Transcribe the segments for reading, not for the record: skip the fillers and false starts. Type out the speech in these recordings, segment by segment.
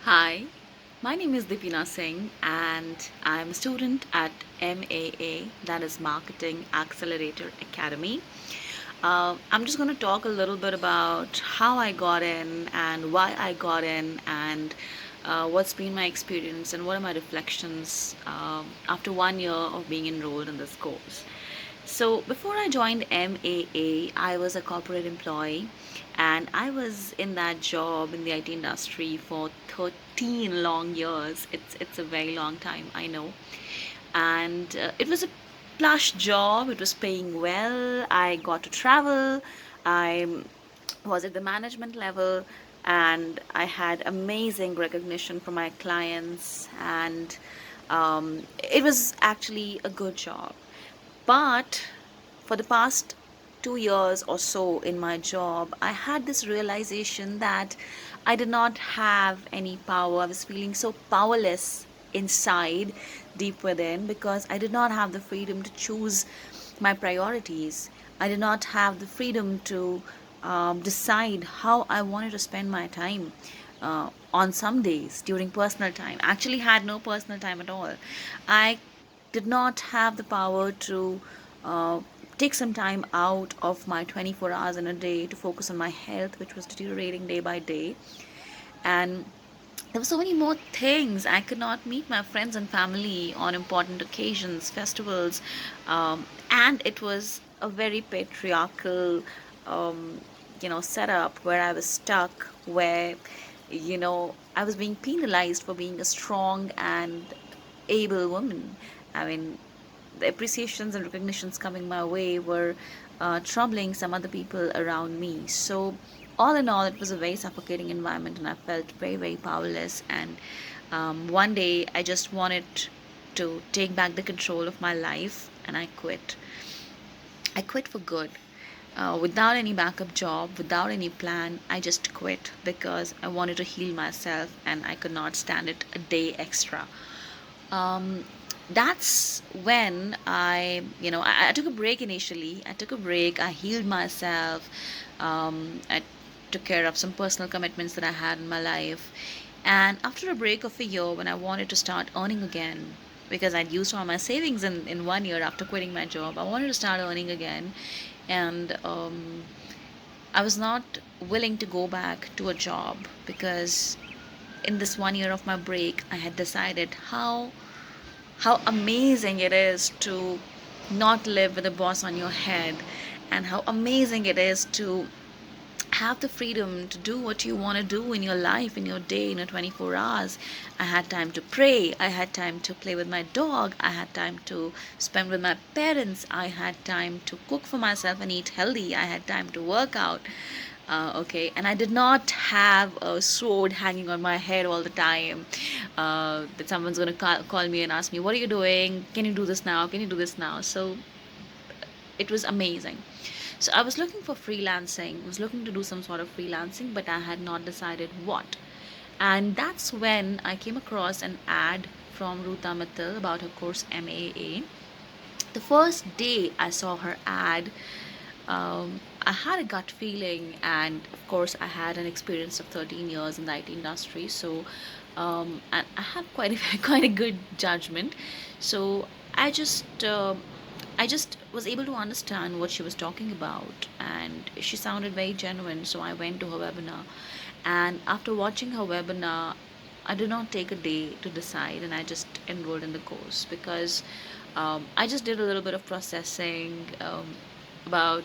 Hi, my name is Deepina Singh and I'm a student at MAA, that is Marketing Accelerator Academy. I'm just going to talk a little bit about how I got in and why I got in and what's been my experience and what are my reflections after 1 year of being enrolled in this course. So before I joined MAA, I was a corporate employee and I was in that job in the IT industry for 13 long years. It's a very long time, I know. And it was a plush job. It was paying well. I got to travel. I was at the management level and I had amazing recognition from my clients and it was actually a good job. But for the past 2 years or so in my job, I had this realization that I did not have any power. I was feeling so powerless inside, deep within, because I did not have the freedom to choose my priorities. I did not have the freedom to decide how I wanted to spend my time. On some days during personal time, actually had no personal time at all. I did not have the power to uh, take some time out of my 24 hours in a day to focus on my health, which was deteriorating day by day. And there were so many more things. I could not meet my friends and family on important occasions, festivals, and it was a very patriarchal, um, setup where I was stuck, where, I was being penalized for being a strong and able woman. I mean, the appreciations and recognitions coming my way were troubling some other people around me. So, all in all, it was a very suffocating environment, and I felt very, very powerless. And one day, I just wanted to take back the control of my life, and I quit. I quit for good. Without any backup job, without any plan, I just quit because I wanted to heal myself and I could not stand it a day extra. um, that's when I took a break initially. I took a break, I healed myself, I took care of some personal commitments that I had in my life. And after a break of a year, when I wanted to start earning again, because I'd used all my savings in 1 year after quitting my job, I wanted to start earning again. And I was not willing to go back to a job because in this 1 year of my break, I had decided how amazing it is to not live with a boss on your head, and how amazing it is to have the freedom to do what you want to do in your life, in your day, in your 24 hours. I had time to pray, I had time to play with my dog, I had time to spend with my parents, I had time to cook for myself and eat healthy, I had time to work out. Okay, and I did not have a sword hanging on my head all the time, that someone's going to call me and ask me, what are you doing, can you do this now, can you do this now. So it was amazing. So I was looking for freelancing, was looking to do some sort of freelancing, but I had not decided what. And that's when I came across an ad from Roota Mittal about her course MAA. The first day I saw her ad, I had a gut feeling, and of course, I had an experience of 13 years in the IT industry, so and I have quite a quite a good judgment. So I just I just was able to understand what she was talking about, and she sounded very genuine. So I went to her webinar, and after watching her webinar, I did not take a day to decide, and I just enrolled in the course because I just did a little bit of processing about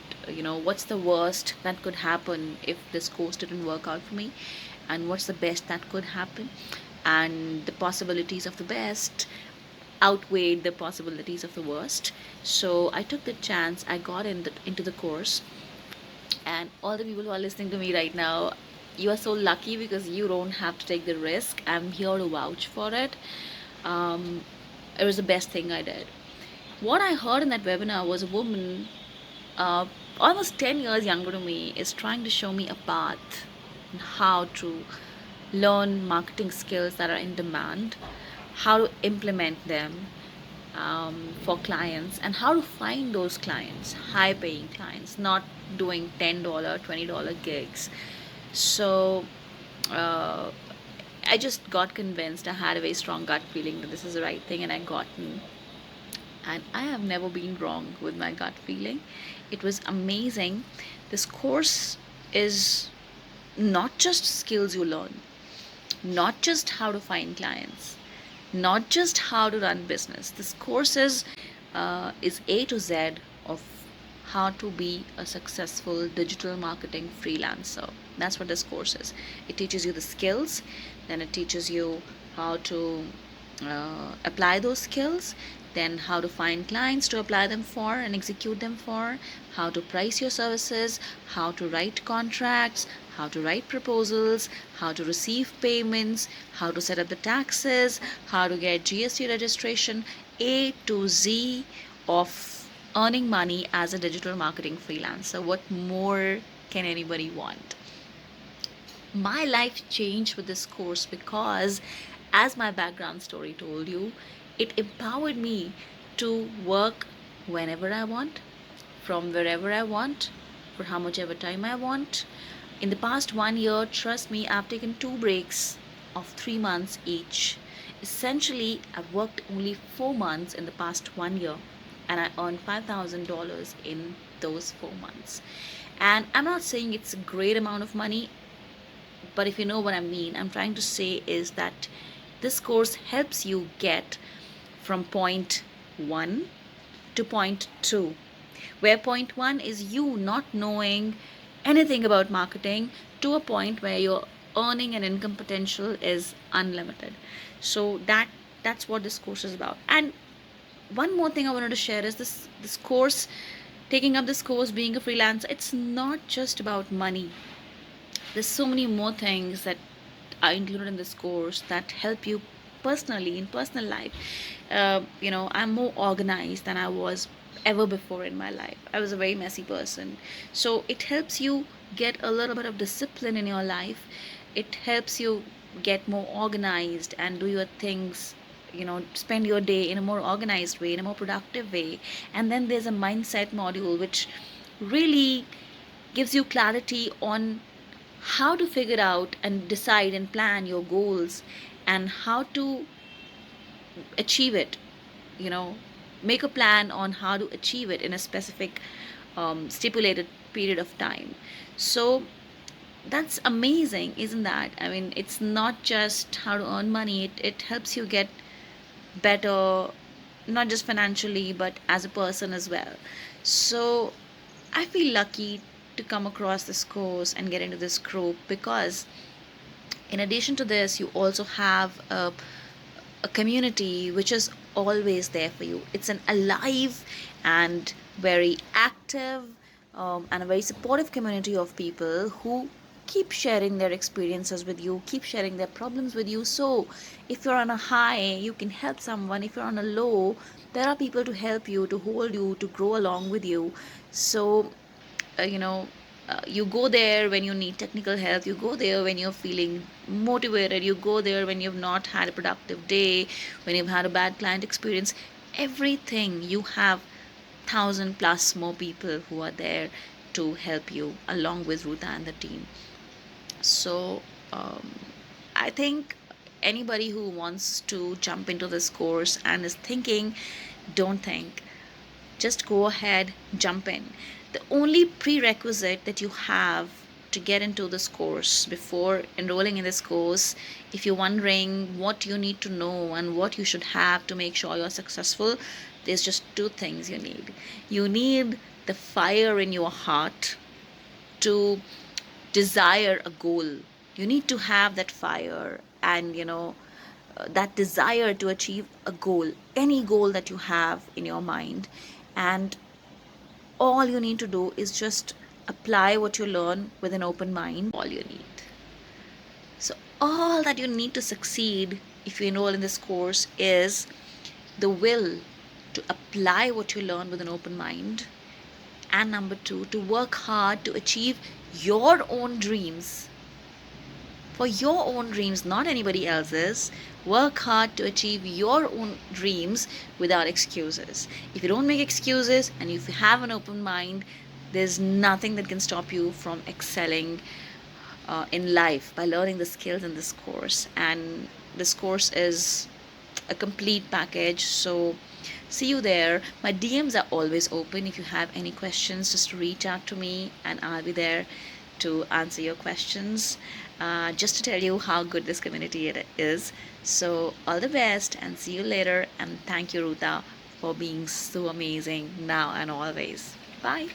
what's the worst that could happen if this course didn't work out for me, and what's the best that could happen, and the possibilities of the best outweighed the possibilities of the worst. So I took the chance. I got into the course, and all the people who are listening to me right now, you are so lucky because you don't have to take the risk. I'm here to vouch for it. um, it was the best thing I did. What I heard in that webinar was a woman, uh, almost 10 years younger to me, is trying to show me a path on how to learn marketing skills that are in demand, how to implement them for clients, and how to find those clients, high paying clients, not doing $10, $20 gigs. So uh, I just got convinced. I had a very strong gut feeling that this is the right thing, and I got in. And I have never been wrong with my gut feeling. It was amazing. This course is not just skills you learn, not just how to find clients, not just how to run business. This course is A to Z of how to be a successful digital marketing freelancer. That's what this course is. It teaches you the skills, then it teaches you how to apply those skills, then how to find clients to apply them for and execute them for, how to price your services, how to write contracts, how to write proposals, how to receive payments, how to set up the taxes, how to get GST registration, A to Z of earning money as a digital marketing freelancer. What more can anybody want? My life changed with this course because, as my background story told you, it empowered me to work whenever I want, from wherever I want, for how much ever time I want. In the past 1 year, trust me, I've taken 2 breaks of 3 months each. Essentially, I've worked only 4 months in the past 1 year, and I earned $5,000 in those 4 months. And I'm not saying it's a great amount of money, but if you know what I mean, I'm trying to say is that this course helps you get from point 1 to point 2, where point 1 is you not knowing anything about marketing to a point where your earning and income potential is unlimited. So that's what this course is about. And one more thing I wanted to share is this course, taking up this course, being a freelancer, it's not just about money. There's so many more things that are included in this course that help you personally in personal life. I'm more organized than I was ever before in my life. I was a very messy person, so it helps you get a little bit of discipline in your life. It helps you get more organized and do your things, spend your day in a more organized way, in a more productive way. And then there's a mindset module which really gives you clarity on how to figure out and decide and plan your goals and how to achieve it. Make a plan on how to achieve it in a specific stipulated period of time. So that's amazing, isn't that? I mean, it's not just how to earn money, it helps you get better, not just financially but as a person as well. So I feel lucky to come across this course and get into this group, because in addition to this, you also have a community which is always there for you. It's an alive and very active and a very supportive community of people who keep sharing their experiences with you, keep sharing their problems with you. So if you're on a high, you can help someone. If you're on a low, there are people to help you, to hold you, to grow along with you. So you go there when you need technical help, you go there when you're feeling motivated, you go there when you've not had a productive day, when you've had a bad client experience. Everything, you have 1,000 plus more people who are there to help you along with Roota and the team. So I think anybody who wants to jump into this course and is thinking, don't think, just go ahead, jump in. The only prerequisite that you have to get into this course, before enrolling in this course, if you're wondering what you need to know and what you should have to make sure you're successful, there's just 2 things you need. You need the fire in your heart to desire a goal. You need to have that fire and that desire to achieve a goal, any goal that you have in your mind. And all you need to do is just apply what you learn with an open mind. All you need. So all that you need to succeed if you enroll in this course is the will to apply what you learn with an open mind, and number 2, to work hard to achieve your own dreams. For your own dreams, not anybody else's. Work hard to achieve your own dreams without excuses. If you don't make excuses and if you have an open mind, there's nothing that can stop you from excelling in life by learning the skills in this course. And this course is a complete package. So see you there. My DMs are always open. If you have any questions, just reach out to me and I'll be there to answer your questions. Just to tell you how good this community it is. So all the best and see you later. And thank you, Roota, for being so amazing now and always. Bye.